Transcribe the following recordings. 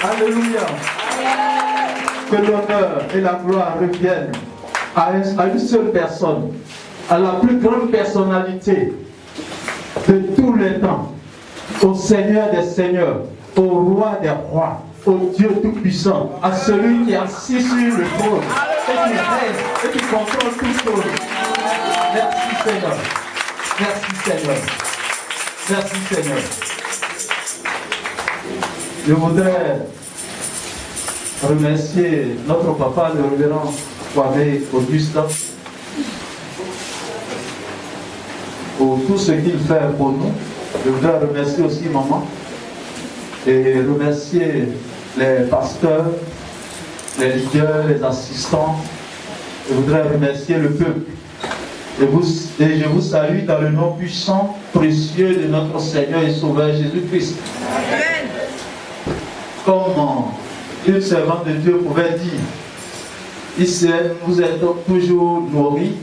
Alléluia. Que l'honneur et la gloire reviennent à une seule personne, à la plus grande personnalité de tous les temps, au Seigneur des Seigneurs, au Roi des Rois, au Dieu Tout-Puissant, à celui qui est assis sur le trône et qui règne et qui contrôle toutes choses. Merci Seigneur. Merci Seigneur. Merci Seigneur. Je voudrais remercier notre papa, le révérend Kwame Augustin, pour tout ce qu'il fait pour nous. Je voudrais remercier aussi maman et remercier les pasteurs, les leaders, les assistants. Je voudrais remercier le peuple. Et je vous salue dans le nom puissant, précieux de notre Seigneur et Sauveur Jésus-Christ. Amen. Comme une servante de Dieu pouvait dire, ici nous êtes toujours nourris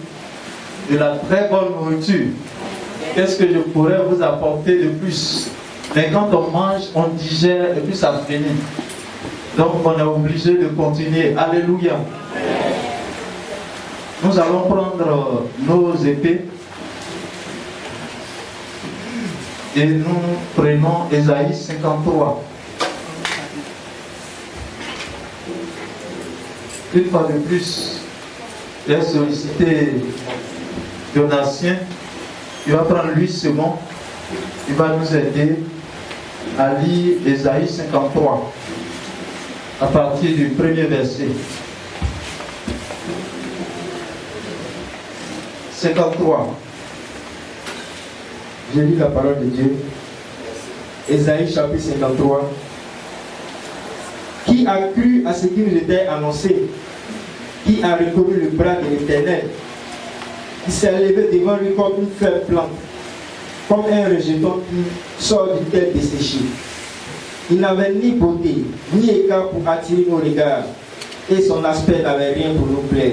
de la très bonne nourriture. Qu'est-ce que je pourrais vous apporter de plus? Mais quand on mange, on digère et puis ça finit. Donc on est obligé de continuer. Alléluia. Nous allons prendre nos épées et nous prenons Ésaïe 53. Une fois de plus, j'ai sollicité Donatien. Il va prendre 8 secondes. Il va nous aider à lire Ésaïe 53 à partir du premier verset. 53. Je lis la parole de Dieu. Ésaïe chapitre 53. Qui a cru à ce qui nous était annoncé? Qui a reconnu le bras de l'Éternel? Qui s'est levé devant lui comme une faible plante, comme un rejeton qui sort d'une terre desséchée. Il n'avait ni beauté, ni écart pour attirer nos regards, et son aspect n'avait rien pour nous plaire.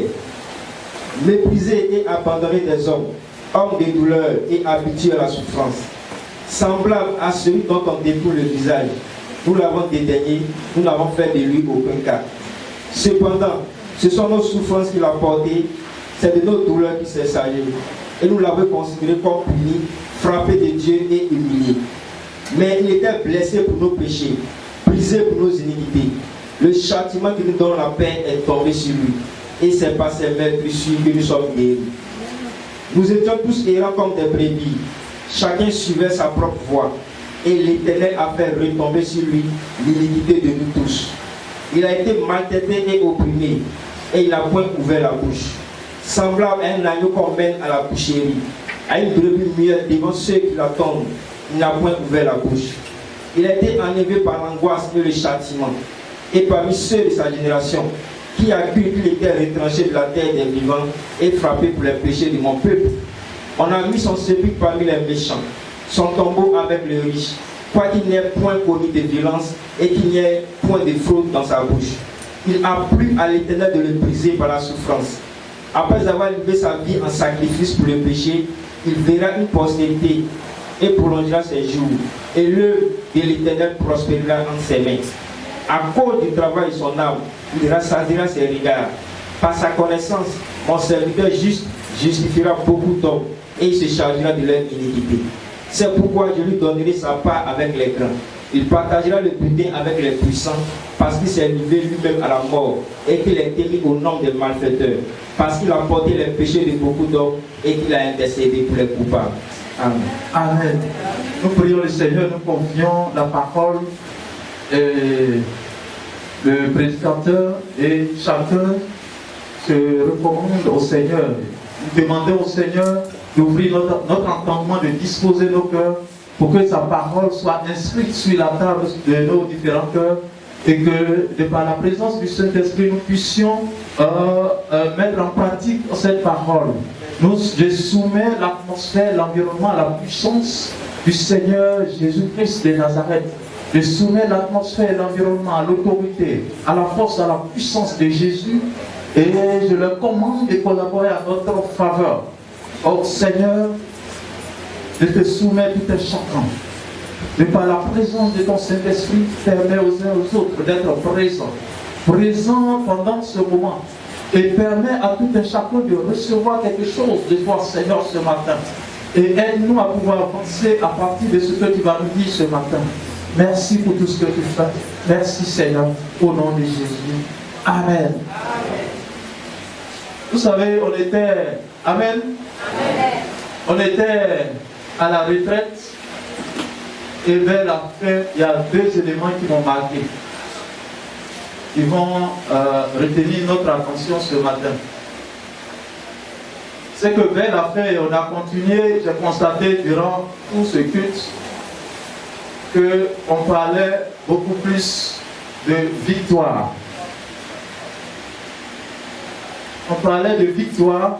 Méprisé et abandonné des hommes, homme de douleur et habitué à la souffrance, semblable à celui dont on dépouille le visage. Nous l'avons dédaigné, nous n'avons fait de lui aucun cas. Cependant, ce sont nos souffrances qu'il a portées, c'est de nos douleurs qu'il s'est chargé. Et nous l'avons considéré comme puni, frappé de Dieu et humilié. Mais il était blessé pour nos péchés, brisé pour nos iniquités. Le châtiment qui nous donne la paix est tombé sur lui. Et c'est par ses meurtrissures que nous sommes guéris. Nous étions tous errants comme des brebis. Chacun suivait sa propre voie. Et l'Éternel a fait retomber sur lui l'iniquité de nous tous. Il a été maltraité et opprimé. Et il n'a point ouvert la bouche. Semblable à un agneau qu'on mène à la boucherie, à une brebis muette devant ceux qui l'attendent, il n'a point ouvert la bouche. Il a été enlevé par l'angoisse et le châtiment. Et parmi ceux de sa génération, qui a cru qu'il était retranché de la terre des vivants et frappé pour les péchés de mon peuple. On a mis son sépulcre parmi les méchants, son tombeau avec les riches, quoiqu'il n'ait point commis de violence et qu'il n'y ait point de fraude dans sa bouche. Il a plu à l'Éternel de le briser par la souffrance. Après avoir livré sa vie en sacrifice pour le péché, il verra une postérité et prolongera ses jours. Et l'œuvre de l'Éternel prospérera entre ses mains. À cause du travail de son âme, il rassasiera ses regards. Par sa connaissance, mon serviteur juste justifiera beaucoup d'hommes et il se chargera de leur iniquité. C'est pourquoi je lui donnerai sa part avec les grands. Il partagera le butin avec les puissants, parce qu'il s'est livré lui-même à la mort et qu'il est émis au nom des malfaiteurs, parce qu'il a porté les péchés de beaucoup d'hommes et qu'il a intercédé pour les coupables. Amen. Amen. Nous prions le Seigneur, nous confions la parole et le prédicateur et chacun se recommande au Seigneur. Nous demandons au Seigneur d'ouvrir notre entendement, de disposer nos cœurs pour que sa parole soit inscrite sur la table de nos différents cœurs et que, de par la présence du Saint-Esprit, nous puissions mettre en pratique cette parole. Je soumets l'atmosphère, l'environnement, la puissance du Seigneur Jésus-Christ de Nazareth. Je soumets l'atmosphère, l'environnement, à l'autorité, à la force, à la puissance de Jésus et je leur commande de collaborer à notre faveur. Oh Seigneur, je te soumets tout un chacun. Mais par la présence de ton Saint-Esprit, permet aux uns aux autres d'être présents. Présents pendant ce moment. Et permet à tout un chacun de recevoir quelque chose de toi, Seigneur, ce matin. Et aide-nous à pouvoir avancer à partir de ce que tu vas nous dire ce matin. Merci pour tout ce que tu fais. Merci, Seigneur, au nom de Jésus. Amen. Vous savez, on était... Amen. On était à la retraite. Et vers la fin, il y a deux éléments qui m'ont marqué. Qui vont retenir notre attention ce matin. C'est que vers la fin, on a continué, j'ai constaté durant tout ce culte qu'on parlait beaucoup plus de victoire. On parlait de victoire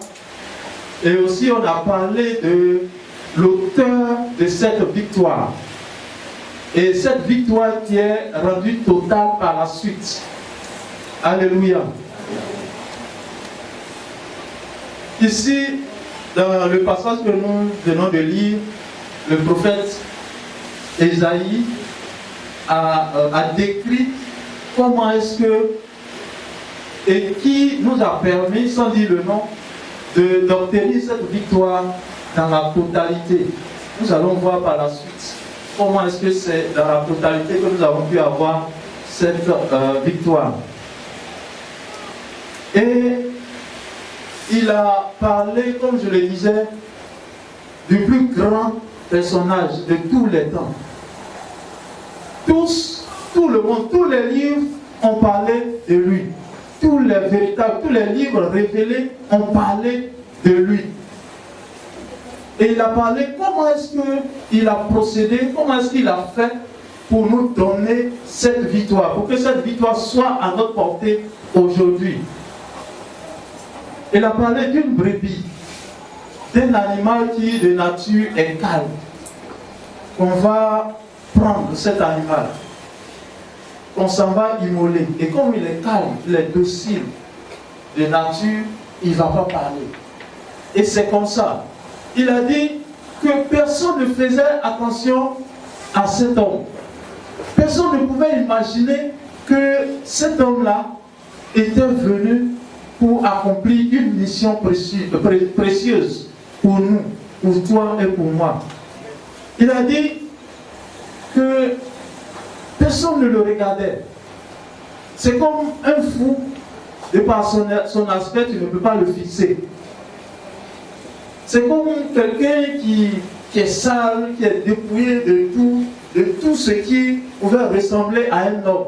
et aussi on a parlé de l'auteur de cette victoire. Et cette victoire qui est rendue totale par la suite. Alléluia. Ici, dans le passage que nous venons de lire, le prophète Ésaïe a décrit comment est-ce que et qui nous a permis, sans dire le nom, d'obtenir cette victoire dans la totalité. Nous allons voir par la suite comment est-ce que c'est dans la totalité que nous avons pu avoir cette victoire. Et il a parlé, comme je le disais, du plus grand personnage de tous les temps. Tout le monde, tous les livres ont parlé de lui. Tous les livres révélés ont parlé de lui. Et il a parlé comment est-ce qu'il a procédé, comment est-ce qu'il a fait pour nous donner cette victoire, pour que cette victoire soit à notre portée aujourd'hui. Il a parlé d'une brebis, d'un animal qui de nature est calme. On va prendre cet animal, on s'en va immoler. Et comme il est calme, il est docile de nature, il ne va pas parler. Et c'est comme ça. Il a dit que personne ne faisait attention à cet homme. Personne ne pouvait imaginer que cet homme-là était venu pour accomplir une mission précieuse pour nous, pour toi et pour moi. Il a dit que personne ne le regardait. C'est comme un fou, de par son aspect, tu ne peux pas le fixer. C'est comme quelqu'un qui est sale, qui est dépouillé de tout ce qui pouvait ressembler à un homme.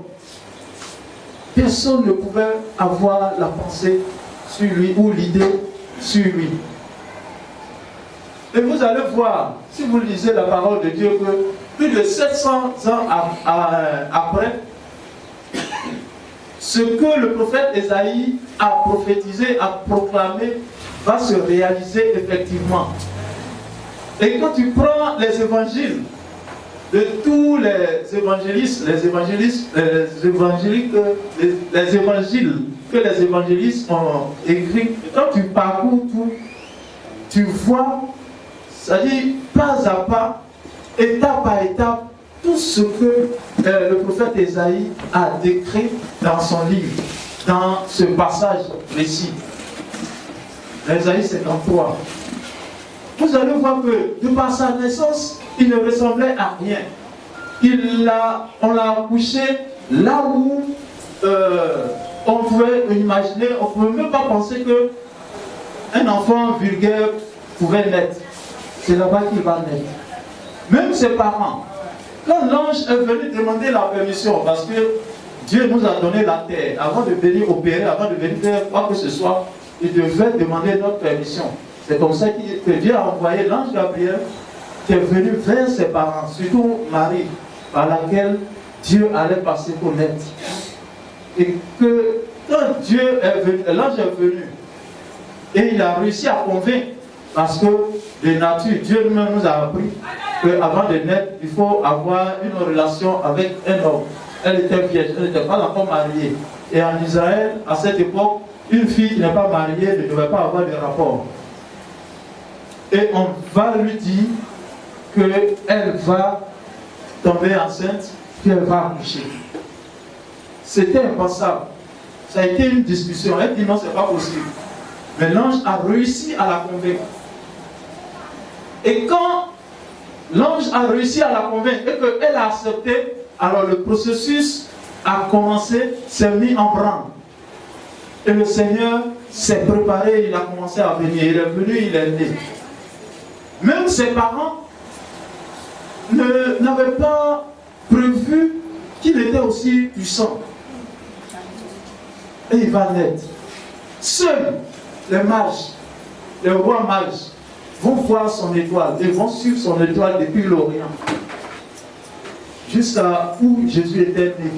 Personne ne pouvait avoir la pensée sur lui ou l'idée sur lui. Et vous allez voir, si vous lisez la parole de Dieu, que plus de 700 ans après, ce que le prophète Ésaïe a prophétisé, a proclamé, va se réaliser effectivement. Et quand tu prends les évangiles de tous les évangiles que les évangélistes ont écrits, quand tu parcours tout, tu vois, c'est-à-dire pas à pas, étape par étape, tout ce que le prophète Ésaïe a décrit dans son livre, dans ce passage précis. Ésaïe 53. Vous allez voir que de par sa naissance, il ne ressemblait à rien. On l'a accouché là où on pouvait imaginer, on ne pouvait même pas penser qu'un enfant vulgaire pouvait naître. C'est là-bas qu'il va naître. Même ses parents, quand l'ange est venu demander la permission, parce que Dieu nous a donné la terre, avant de venir opérer, avant de venir faire quoi que ce soit, il devait demander notre permission. C'est comme ça que Dieu a envoyé l'ange Gabriel qui est venu vers ses parents, surtout Marie, par laquelle Dieu allait passer pour naître. Et que quand Dieu est venu, l'ange est venu, et il a réussi à convaincre, parce que de nature, Dieu lui-même nous a appris qu'avant de naître, il faut avoir une relation avec un homme. Elle était vierge, elle n'était pas encore mariée. Et en Israël, à cette époque, une fille qui n'est pas mariée ne devait pas avoir de rapport. Et on va lui dire qu'elle va tomber enceinte, puis elle va accoucher. C'était impensable. Ça a été une discussion. Elle dit non, c'est pas possible. Mais l'ange a réussi à la convaincre. Et quand l'ange a réussi à la convaincre et qu'elle a accepté, alors le processus a commencé, s'est mis en branle. Et le Seigneur s'est préparé, il a commencé à venir. Il est venu, il est né. Même ses parents n'avaient pas prévu qu'il était aussi puissant. Et il va naître. Seuls les mages, les rois mages, vont voir son étoile et vont suivre son étoile depuis l'Orient jusqu'à où Jésus était né.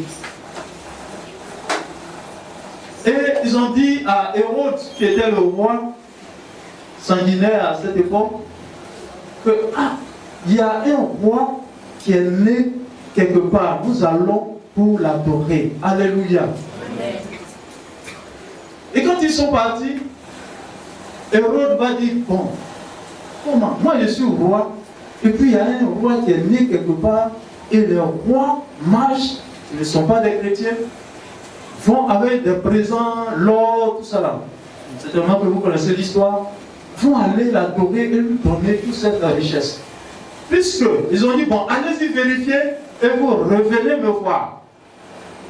Et ils ont dit à Hérode, qui était le roi sanguinaire à cette époque, que il y a un roi qui est né quelque part. Nous allons pour l'adorer. Alléluia. Amen. Et quand ils sont partis, Hérode va dire, bon, comment? Moi je suis roi, et puis il y a un roi qui est né quelque part, et les rois mages, qui ne sont pas des chrétiens, vont avec des présents, l'or, tout ça là. Certainement que vous connaissez l'histoire, vont aller l'adorer et lui donner toute cette richesse. Puisque ils ont dit, bon, allez-y vérifier et vous revenez me voir.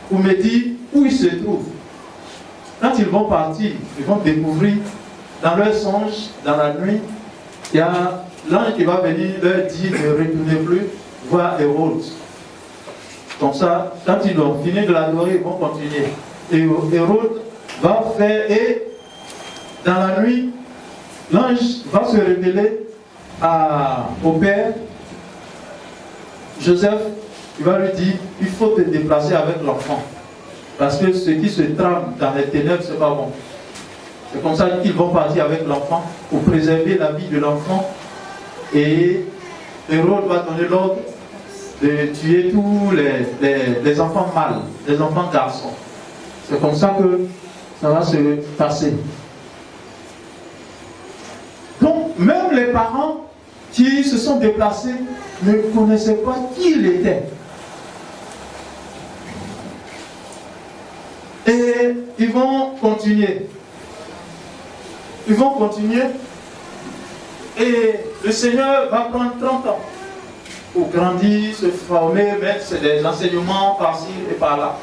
Pour me dire où il se trouve. Quand ils vont partir, ils vont découvrir dans leur songe, dans la nuit, il y a l'ange qui va venir leur dire ne retournez plus voir Hérode. Comme ça, quand ils ont fini de l'adorer, ils vont continuer. Et Hérode va faire, et dans la nuit, l'ange va se révéler au père Joseph. Il va lui dire, il faut te déplacer avec l'enfant. Parce que ce qui se trame dans les ténèbres, c'est pas bon. C'est comme ça qu'ils vont partir avec l'enfant pour préserver la vie de l'enfant. Et Hérode va donner l'ordre de tuer tous les enfants mâles, les enfants garçons. C'est comme ça que ça va se passer. Donc, même les parents qui se sont déplacés ne connaissaient pas qui il était. Et ils vont continuer. Ils vont continuer. Et le Seigneur va prendre 30 ans pour grandir, se former, mettre des enseignements par-ci et par-là.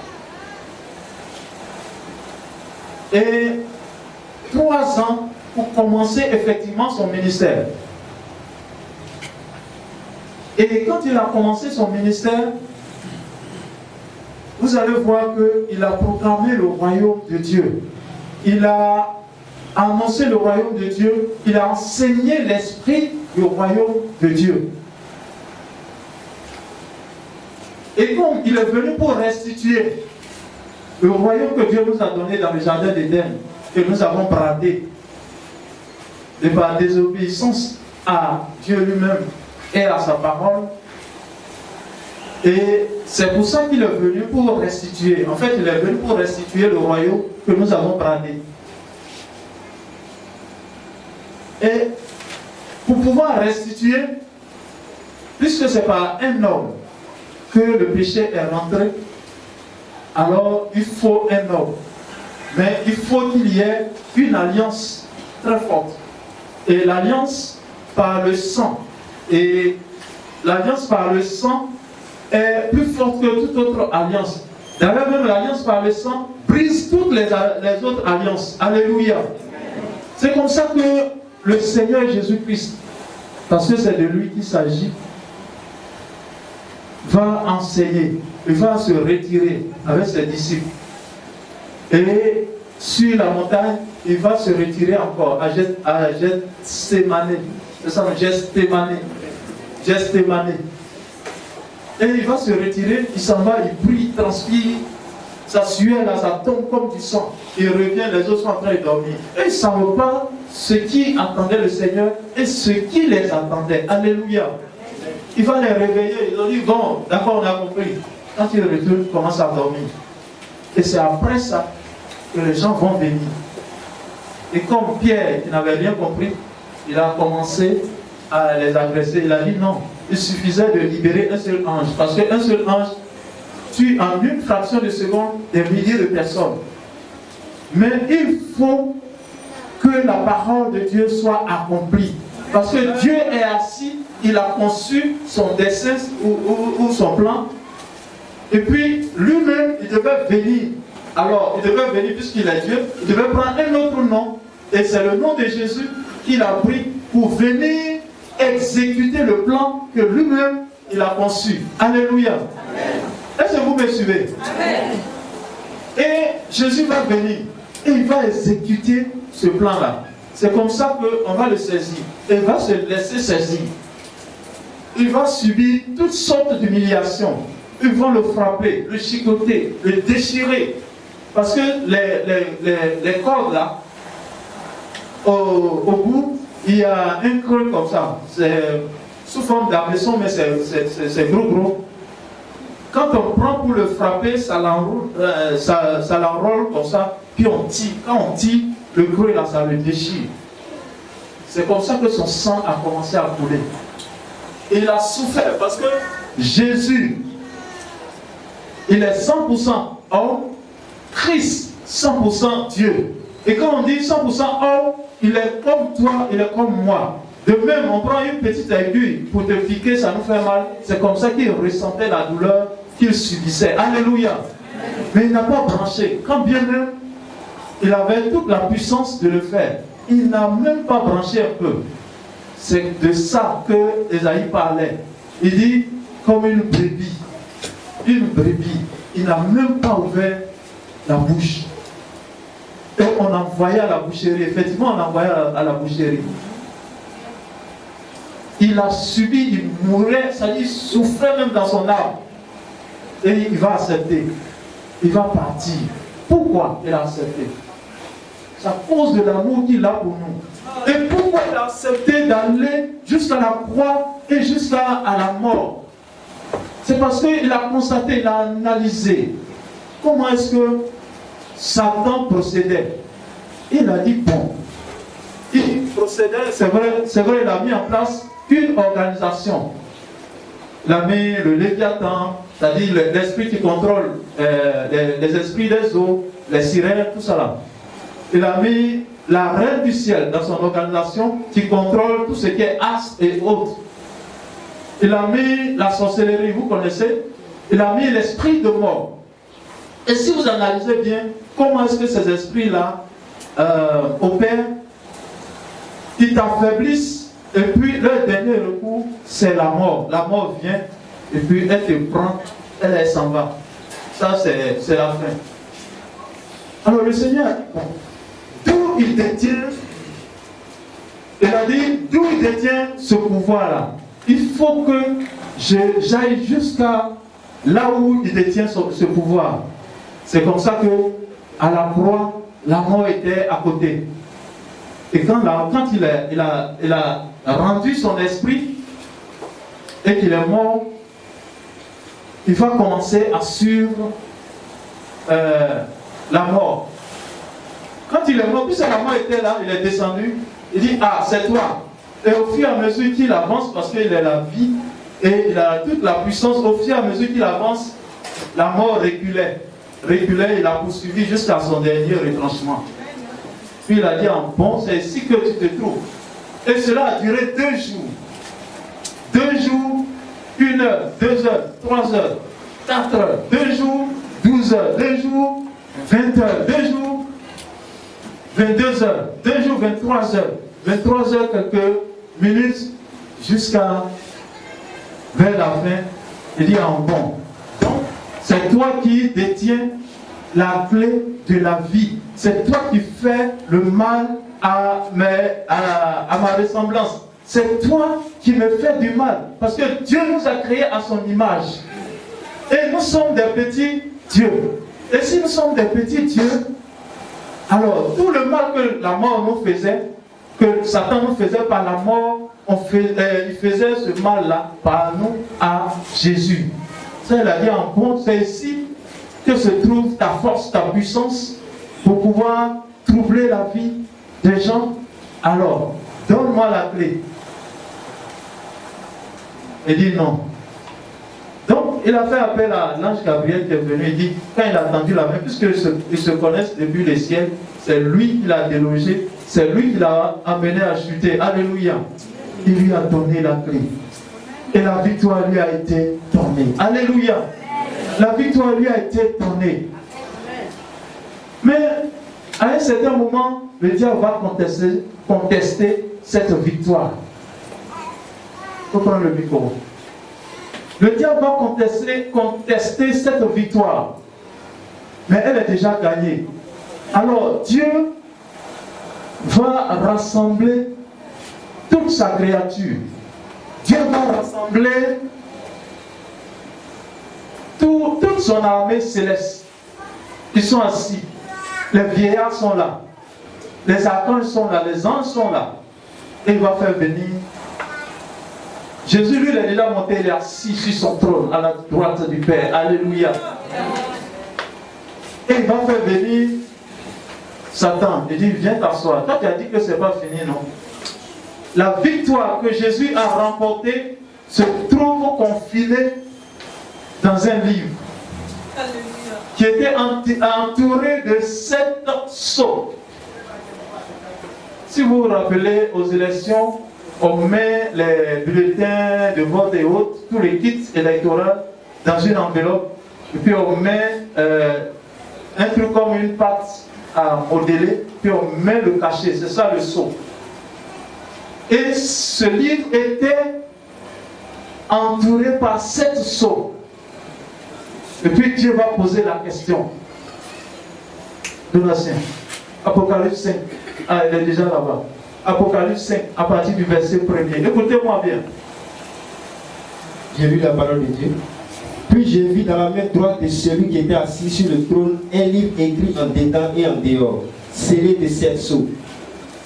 Et 3 ans pour commencer effectivement son ministère. Et quand il a commencé son ministère, vous allez voir qu'il a proclamé le royaume de Dieu. Il a annoncé le royaume de Dieu. Il a enseigné l'esprit du royaume de Dieu. Et comme il est venu pour restituer le royaume que Dieu nous a donné dans le jardin d'Éden, que nous avons bradé, et par désobéissance à Dieu lui-même et à sa parole. Et c'est pour ça qu'il est venu pour restituer. En fait, il est venu pour restituer le royaume que nous avons bradé. Et pour pouvoir restituer, puisque c'est par un homme que le péché est rentré, alors il faut un homme. Mais il faut qu'il y ait une alliance très forte. Et l'alliance par le sang. Et l'alliance par le sang est plus forte que toute autre alliance. D'ailleurs, même l'alliance par le sang brise toutes les autres alliances. Alléluia. C'est comme ça que le Seigneur Jésus-Christ, parce que c'est de lui qu'il s'agit, va enseigner. Il va se retirer avec ses disciples. Et sur la montagne, il va se retirer encore à Gethsémane. C'est ça, Gethsémane. Et il va se retirer, il s'en va, il brille, il transpire, sa sueur là, ça tombe comme du sang. Il revient, les autres sont en train de dormir. Et ils ne savent pas ce qui attendait le Seigneur et ce qui les attendait. Alléluia. Il va les réveiller, ils ont dit, bon, d'accord, on a compris. Quand ils retournent, ils commencent à dormir. Et c'est après ça que les gens vont venir. Et comme Pierre, qui n'avait rien compris, il a commencé à les agresser. Il a dit non, il suffisait de libérer un seul ange. Parce qu'un seul ange tue en une fraction de seconde des milliers de personnes. Mais il faut que la parole de Dieu soit accomplie. Parce que Dieu est assis, il a conçu son dessein ou son plan. Et puis lui-même, il devait venir. Alors, il devait venir, puisqu'il est Dieu, il devait prendre un autre nom. Et c'est le nom de Jésus qu'il a pris pour venir exécuter le plan que lui-même, il a conçu. Alléluia. Est-ce que vous me suivez? Amen. Et Jésus va venir et il va exécuter ce plan-là. C'est comme ça qu'on va le saisir. Et il va se laisser saisir. Il va subir toutes sortes d'humiliations. Ils vont le frapper, le chicoter, le déchirer. Parce que les cordes là, au bout, il y a un creux comme ça. C'est sous forme d'ablaison, mais c'est gros. Quand on prend pour le frapper, ça l'enroule comme ça, puis on tire. Quand on tire, le creux là, ça le déchire. C'est comme ça que son sang a commencé à couler. Et il a souffert parce que Jésus, il est 100% homme, Christ 100% Dieu. Et quand on dit 100% homme, il est comme toi, il est comme moi. De même, on prend une petite aiguille pour te piquer, ça nous fait mal. C'est comme ça qu'il ressentait la douleur qu'il subissait. Alléluia. Mais il n'a pas branché. Quand bien même, il avait toute la puissance de le faire. Il n'a même pas branché un peu. C'est de ça que Ésaïe parlait. Il dit, comme une brebis. Une brebis. Il n'a même pas ouvert la bouche. Et on envoyait à la boucherie. Effectivement, on envoyait à la boucherie. Il a subi, il mourait, ça dit, il souffrait même dans son âme. Et il va accepter. Il va partir. Pourquoi il a accepté? C'est à cause de l'amour qu'il a pour nous. Et pourquoi il a accepté d'aller jusqu'à la croix et jusqu'à la mort? C'est parce qu'il a constaté, il a analysé comment est-ce que Satan procédait. Il a dit bon. Il procédait, c'est vrai, il a mis en place une organisation. Il a mis le Léviathan, c'est-à-dire l'esprit qui contrôle les esprits des eaux, les sirènes, tout ça là. Il a mis la reine du ciel dans son organisation qui contrôle tout ce qui est astre et autres. Il a mis la sorcellerie, vous connaissez. Il a mis l'esprit de mort. Et si vous analysez bien, comment est-ce que ces esprits-là opèrent? Ils t'affaiblissent et puis leur dernier recours, c'est la mort. La mort vient et puis elle te prend, elle s'en va. Ça, c'est la fin. Alors le Seigneur, d'où il détient, il a dit, d'où il détient ce pouvoir-là. Il faut que j'aille jusqu'à là où il détient ce pouvoir. C'est comme ça que à la croix, la mort était à côté. Et quand il a rendu son esprit et qu'il est mort, il va commencer à suivre la mort. Quand il est mort, puisque la mort était là, il est descendu, il dit, ah, c'est toi. Et au fur et à mesure qu'il avance, parce qu'il est la vie et il a toute la puissance, au fur et à mesure qu'il avance, la mort reculait. Il a poursuivi jusqu'à son dernier retranchement. Puis il a dit, bon, c'est ici que tu te trouves. Et cela a duré 2 jours. 2 jours, 1 heure, 2 heures, 3 heures, 4 heures, 2 jours, 12 heures, 2 jours, 20 heures, 2 jours, 22 heures, 2 jours, 23 heures, 23 heures, quelques minutes, jusqu'à vers la fin. Il dit, bon, donc, c'est toi qui détiens la clé de la vie. C'est toi qui fais le mal à ma ressemblance. C'est toi qui me fais du mal. Parce que Dieu nous a créés à son image. Et nous sommes des petits dieux. Et si nous sommes des petits dieux, alors tout le mal que la mort nous faisait, que Satan nous faisait par la mort, il faisait ce mal-là par nous à Jésus. Ça, il a dit en compte, c'est ici que se trouve ta force, ta puissance pour pouvoir troubler la vie des gens. Alors, donne-moi la clé. Il dit non. Donc, il a fait appel à l'ange Gabriel qui est venu. Il dit, quand il a tendu la main, puisqu'ils se connaissent depuis les siècles, c'est lui qui l'a délogé, c'est lui qui l'a amené à chuter. Alléluia. Il lui a donné la clé. Et la victoire lui a été donnée. Alléluia. La victoire lui a été donnée. Mais à un certain moment, le diable va contester cette victoire. Il faut prendre le micro. Le diable va contester cette victoire. Mais elle est déjà gagnée. Alors Dieu va rassembler toute sa créature. Dieu va rassembler toute son armée céleste. Ils sont assis. Les vieillards sont là. Les archanges sont là. Les anges sont là. Et il va faire venir. Jésus, lui, il est déjà monté. Il est assis sur son trône à la droite du Père. Alléluia. Et il va faire venir Satan. Il dit, viens t'asseoir. Toi, tu as dit que ce n'est pas fini, non? La victoire que Jésus a remportée se trouve confinée dans un livre qui était entouré de 7 sceaux. Si vous vous rappelez, aux élections, on met les bulletins de vote et autres, tous les kits électoraux dans une enveloppe, et puis on met un truc comme une pâte à modeler, puis on met le cachet, c'est ça le sceau. Et ce livre était entouré par 7 sceaux. Et puis Dieu va poser la question. Donatien, Apocalypse 5. Ah, elle est déjà là-bas. Apocalypse 5, à partir du verset 1er. Écoutez-moi bien. J'ai lu la parole de Dieu. Puis j'ai vu dans la main droite de celui qui était assis sur le trône un livre écrit en dedans et en dehors, scellé de 7 sceaux.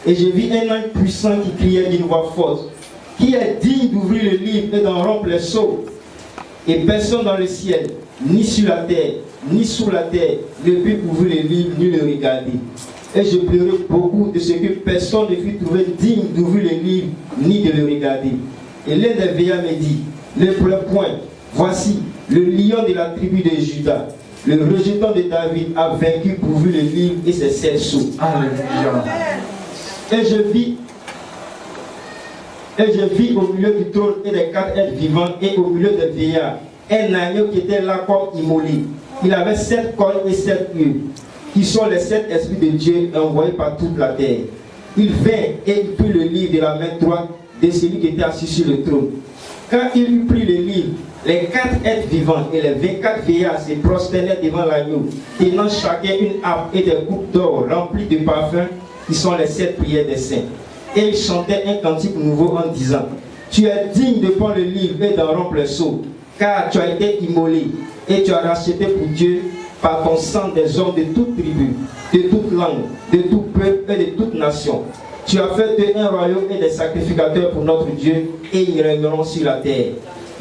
Et j'ai vu un ange puissant qui criait d'une voix forte, qui est digne d'ouvrir le livre et d'en rompre les sceaux. Et personne dans le ciel, ni sur la terre, ni sous la terre, ne put ouvrir le livre ni le regarder. Et je pleurais beaucoup de ce que personne ne fut trouvé digne d'ouvrir le livre ni de le regarder. Et l'un des veillards me dit, ne pleure point, voici, le lion de la tribu de Juda, le rejeton de David a vaincu pour ouvrir le livre et ses 7 sceaux. Alléluia. Et je vis au milieu du trône et des 4 êtres vivants et au milieu des veillards un agneau qui était là comme immolé. Il avait 7 cornes et 7 yeux, qui sont les 7 esprits de Dieu envoyés par toute la terre. Il vint et il prit le livre de la main droite de celui qui était assis sur le trône. Quand il eut pris le livre, les 4 êtres vivants et les 24 veillards se prosternaient devant l'agneau, tenant chacun une harpe et des coupes d'or remplies de parfums, qui sont les 7 prières des saints. Et ils chantaient un cantique nouveau en disant, tu es digne de prendre le livre et d'en rompre les sceaux, car tu as été immolé et tu as racheté pour Dieu par ton sang des hommes de toute tribu, de toute langue, de tout peuple et de toute nation. Tu as fait d'eux un royaume et des sacrificateurs pour notre Dieu, et ils régneront sur la terre.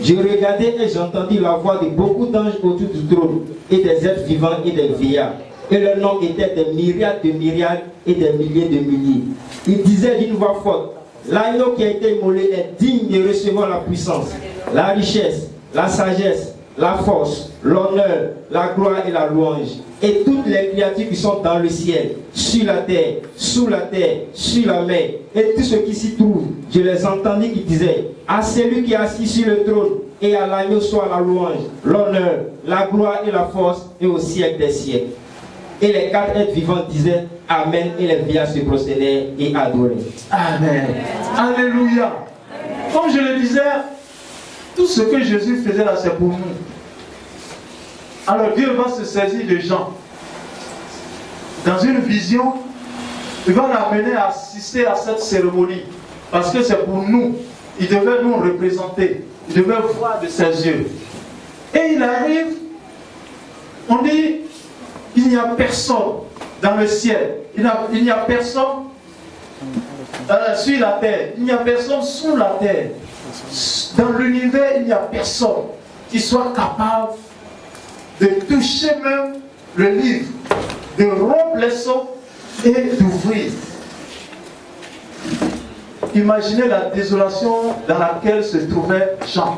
Je regardais et j'entendis la voix de beaucoup d'anges autour du trône, et des êtres vivants et des vieillards. Et leur nom était des myriades de myriades et des milliers de milliers. Ils disaient d'une voix forte, l'agneau qui a été immolé est digne de recevoir la puissance, la richesse, la sagesse, la force, l'honneur, la gloire et la louange. Et toutes les créatures qui sont dans le ciel, sur la terre, sous la terre, sur la mer, et tout ce qui s'y trouve, je les entendis qui disaient, à celui qui est assis sur le trône, et à l'agneau soit la louange, l'honneur, la gloire et la force, et au siècle des siècles. Et les 4 êtres vivants disaient Amen, et les vieillards se prosternaient et adoraient. Amen. Alléluia. Comme je le disais, tout ce que Jésus faisait là, c'est pour nous. Alors Dieu va se saisir de Jean. Dans une vision, il va l'amener à assister à cette cérémonie. Parce que c'est pour nous. Il devait nous représenter. Il devait voir de ses yeux. Et il arrive, on dit, il n'y a personne dans le ciel. Il n'y a personne sur la terre. Il n'y a personne sous la terre. Dans l'univers, il n'y a personne qui soit capable de toucher même le livre, de rompre les sceaux et d'ouvrir. imaginez la désolation dans laquelle se trouvait Jean.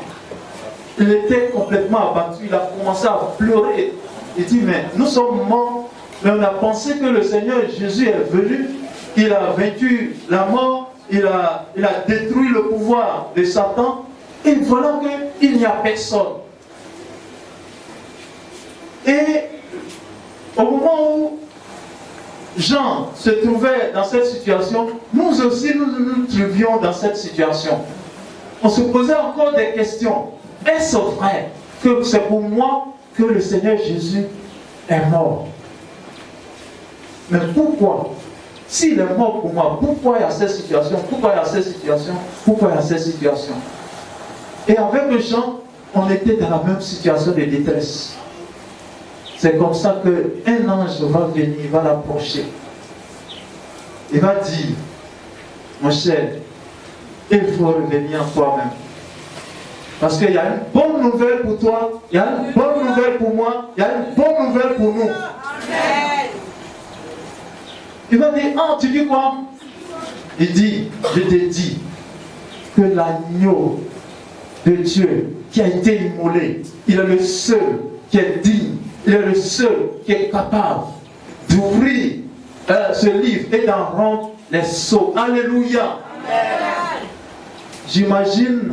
Il était complètement abattu, il a commencé à pleurer. Il dit, mais nous sommes morts, mais on a pensé que le Seigneur Jésus est venu, il a vaincu la mort, il a détruit le pouvoir de Satan, et voilà qu'il n'y a personne. Et au moment où Jean se trouvait dans cette situation, nous aussi nous trouvions dans cette situation. On se posait encore des questions. Est-ce vrai que c'est pour moi que le Seigneur Jésus est mort? Mais pourquoi? S'il est mort pour moi, pourquoi il y a cette situation? Pourquoi il y a cette situation? Pourquoi il y a cette situation? Et avec Jean, on était dans la même situation de détresse. C'est comme ça qu'un ange va venir, va l'approcher. Il va dire, mon cher, il faut revenir en toi-même. Parce qu'il y a une bonne nouvelle pour toi, il y a une bonne nouvelle pour moi, il y a une bonne nouvelle pour nous. Amen. Il va dire, ah, tu dis quoi? Il dit, je te dis que l'agneau de Dieu qui a été immolé, il est le seul qui est digne, il est le seul qui est capable d'ouvrir ce livre et d'en rendre les sceaux. Alléluia. J'imagine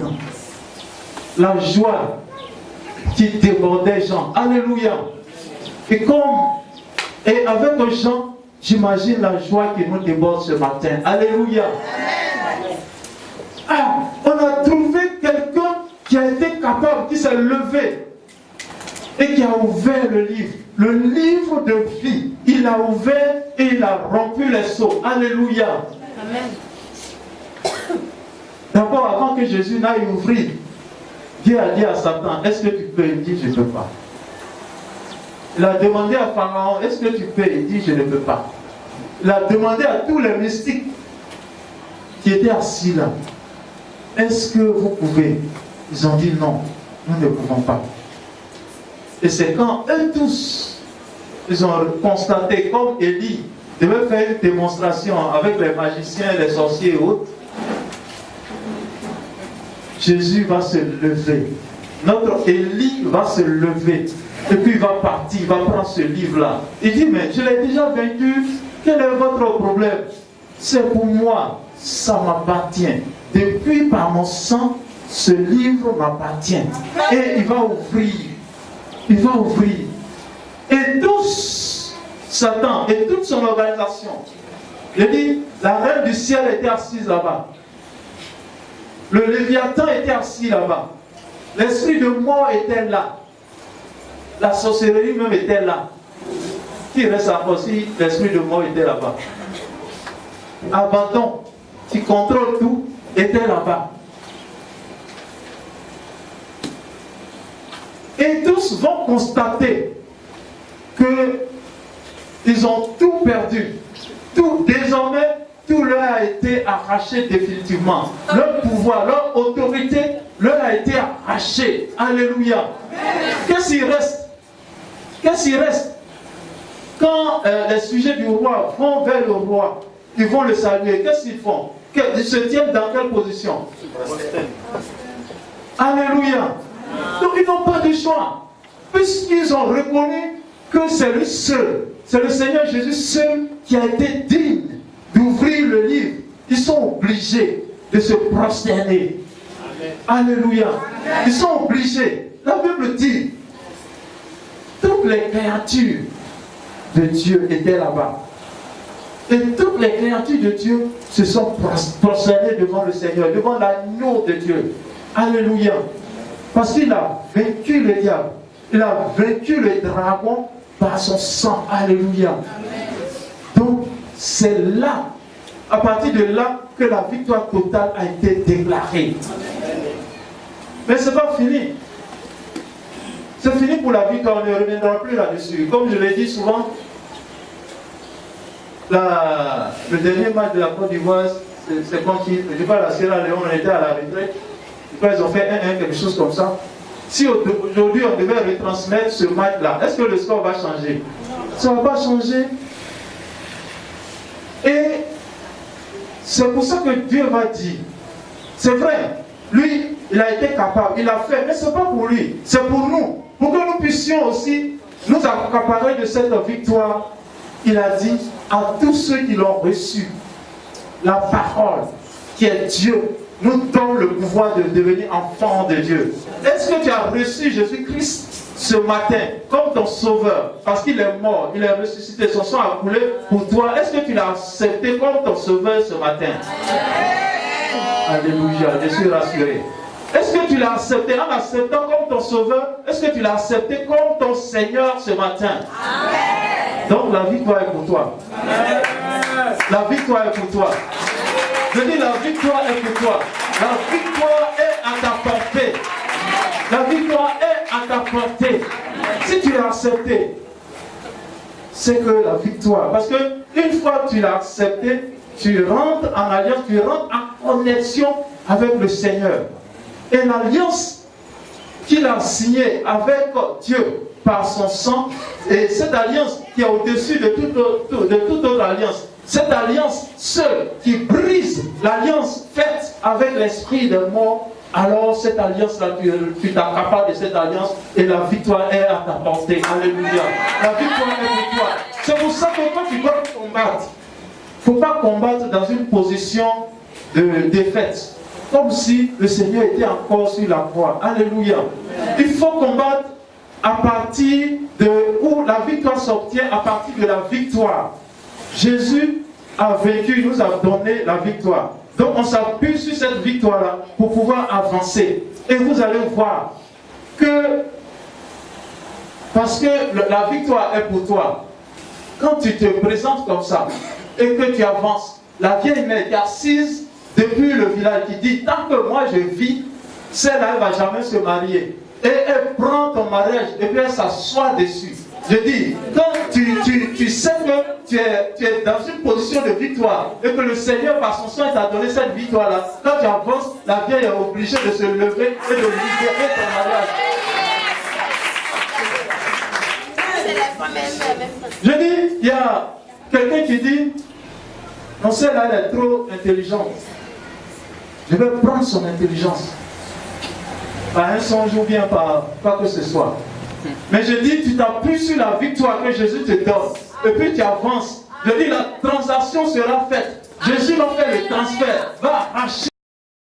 la joie qui débordait Jean. Alléluia. Et avec Jean, j'imagine la joie qui nous déborde ce matin. Alléluia. Ah, on a trouvé quelqu'un qui a été capable, qui s'est levé et qui a ouvert le livre de vie. Il a ouvert et il a rompu les sceaux. Alléluia. Amen. D'abord, avant que Jésus n'aille ouvrir, Dieu a dit à Satan, est-ce que tu peux? Il dit, je ne peux pas. Il a demandé à Pharaon, est-ce que tu peux? Il dit, je ne peux pas. Il a demandé à tous les mystiques qui étaient assis là, est-ce que vous pouvez? Ils ont dit non, nous ne pouvons pas. Et c'est quand eux tous, ils ont constaté, comme Élie devait faire une démonstration avec les magiciens, les sorciers et autres, Jésus va se lever. Notre Élie va se lever. Et puis il va partir, il va prendre ce livre-là. Il dit, mais je l'ai déjà vaincu. Quel est votre problème? C'est pour moi, ça m'appartient. Depuis par mon sang, ce livre m'appartient. Et il va ouvrir. Il va ouvrir. Et tous, Satan et toute son organisation, il dit, la reine du ciel était assise là-bas. Le Léviathan était assis là-bas. L'esprit de mort était là. La sorcellerie même était là. Qui reste encore si l'esprit de mort était là-bas? Abaddon, qui contrôle tout, était là-bas. Et tous vont constater qu'ils ont tout perdu. Tout, désormais, tout leur a été arraché définitivement. Leur pouvoir, leur autorité leur a été arraché. Alléluia. Qu'est-ce qu'il reste? Qu'est-ce qu'il reste? Quand les sujets du roi vont vers le roi, ils vont le saluer, qu'est-ce qu'ils font? Ils se tiennent dans quelle position? Alléluia. Donc ils n'ont pas de choix. Puisqu'ils ont reconnu que c'est le seul, c'est le Seigneur Jésus seul qui a été digne d'ouvrir le livre, ils sont obligés de se prosterner. Amen. Alléluia. Amen. Ils sont obligés. La Bible dit, toutes les créatures de Dieu étaient là-bas. Et toutes les créatures de Dieu se sont prosternées devant le Seigneur, devant l'agneau de Dieu. Alléluia. Parce qu'il a vaincu le diable. Il a vaincu le dragon par son sang. Alléluia. Amen. Donc, c'est là, à partir de là, que la victoire totale a été déclarée. Mais ce n'est pas fini. C'est fini pour la victoire, on ne reviendra plus là-dessus. Comme je l'ai dit souvent, le dernier match de la Côte d'Ivoire, c'est quand je parle à la Sierra Leone, on était à la retraite. Ils ont fait 1-1, quelque chose comme ça. Si aujourd'hui on devait retransmettre ce match-là, est-ce que le score va changer? Ça ne va pas changer. Et C'est pour ça que Dieu va dire. C'est vrai, lui, il a été capable, il a fait, mais ce n'est pas pour lui, c'est pour nous. Pour que nous puissions aussi nous accaparer de cette victoire, il a dit à tous ceux qui l'ont reçu, la parole qui est Dieu, nous donne le pouvoir de devenir enfant de Dieu. Est-ce que tu as reçu Jésus-Christ ce matin comme ton sauveur? Parce qu'il est mort, il est ressuscité, son sang a coulé pour toi. Est-ce que tu l'as accepté comme ton sauveur ce matin? Alléluia, je suis rassuré. Est-ce que tu l'as accepté en acceptant comme ton sauveur? Est-ce que tu l'as accepté comme ton Seigneur ce matin? Amen. Donc la victoire est pour toi. Amen. La victoire est pour toi. Je dis la victoire est pour toi. La victoire est à ta portée. La victoire est à ta portée. Si tu l'as accepté, c'est que la victoire. Parce que une fois que tu l'as accepté, tu rentres en alliance, tu rentres en connexion avec le Seigneur. Et l'alliance qu'il a signée avec Dieu par son sang, et cette alliance qui est au-dessus de toute autre alliance, cette alliance seule qui brise l'alliance faite avec l'esprit de mort, alors cette alliance-là, tu t'accapares de cette alliance et la victoire est à ta portée. Alléluia. La victoire est pour toi. C'est pour ça que quand tu dois combattre, il ne faut pas combattre dans une position de défaite. Comme si le Seigneur était encore sur la croix. Alléluia. Il faut combattre à partir de où la victoire s'obtient, à partir de la victoire. Jésus a vaincu, il nous a donné la victoire. Donc on s'appuie sur cette victoire-là pour pouvoir avancer. Et vous allez voir que, parce que la victoire est pour toi, quand tu te présentes comme ça et que tu avances, la vieille mère qui est assise depuis le village qui dit, tant que moi je vis, celle-là ne va jamais se marier. Et elle prend ton mariage et puis elle s'assoit dessus. Je dis, quand tu sais que tu es dans une position de victoire et que le Seigneur par son sang t'a donné cette victoire-là, quand tu avances, la vieille est obligée de se lever et de libérer ton mariage. Je dis, il y a quelqu'un qui dit, non, celle-là elle est trop intelligente. Je vais prendre son intelligence. Par un songe ou bien par quoi que ce soit. Mais je dis, tu t'appuies sur la victoire que Jésus te donne. Et puis tu avances. Je dis, la transaction sera faite. Jésus va faire le transfert. Va arracher